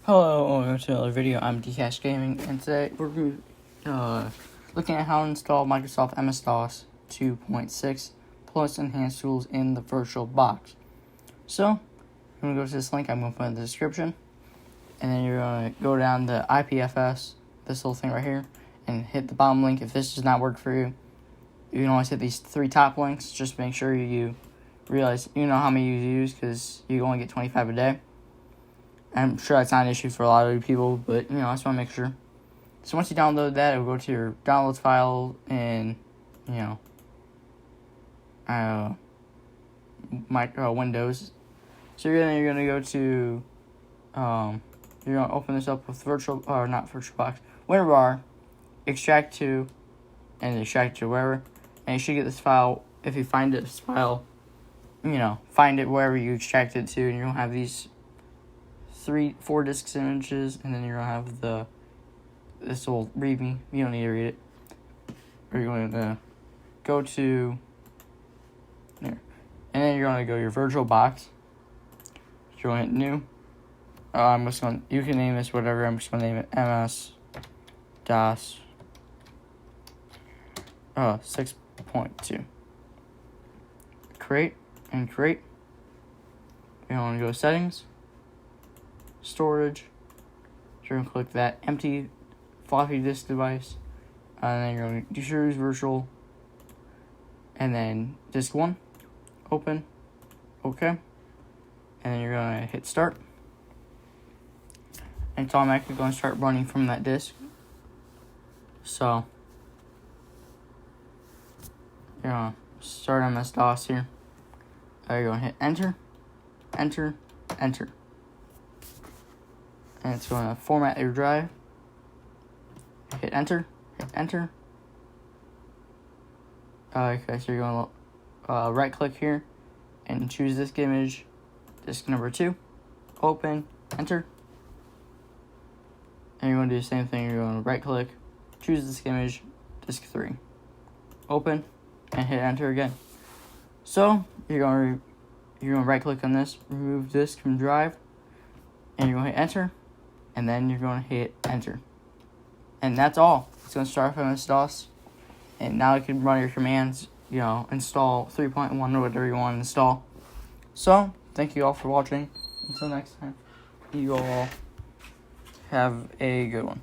Hello, welcome to another video. I'm Dcash Gaming, and today we're going to looking at how to install Microsoft MS-DOS 2.6 plus enhanced tools in the Virtualbox. So, I'm going to go to this link I'm going to put in the description, and then you're going to go down the IPFS, this little thing right here, and hit the bottom link. If this does not work for you, you can always hit these three top links. Just make sure you realize you know how many you use, because you only get 25 a day. I'm sure that's not an issue for a lot of people, but, I just want to make sure. So once you download that, it will go to your downloads file in, Windows. So you're going to go to, you're going to open this up with Virtualbox, WinRAR, extract to, and extract to wherever. And you should get this file, if you find this file, find it wherever you extract it to, and you're going to have these 4 disks images, and then you're gonna have this little readme. You don't need to read it. Or you're going to go to here, and then you're going to go to your Virtualbox. You're going to hit new. You can name this whatever. I'm just going to name it MS-DOS 6.2. Create. You're going to go to settings. Storage. You're going to click that empty floppy disk device, and then you're going to choose virtual, and then disk 1, open, okay, and then you're going to hit start, and it's automatically going to start running from that disk. So you're going to start MS-DOS here. You're going to hit enter, enter, enter. And it's going to format your drive. Hit enter. Okay, so you're going to right click here and choose disk image, disk number 2, open, enter. And you're going to do the same thing. You're going to right click, choose disk image, disk 3, open, and hit enter again. So you're going to right click on this, remove disk from drive, and you're going to hit enter. And then you're going to hit enter. And that's all. It's going to start from MS-DOS. And now you can run your commands, install 3.1 or whatever you want to install. So, thank you all for watching. Until next time, you all have a good one.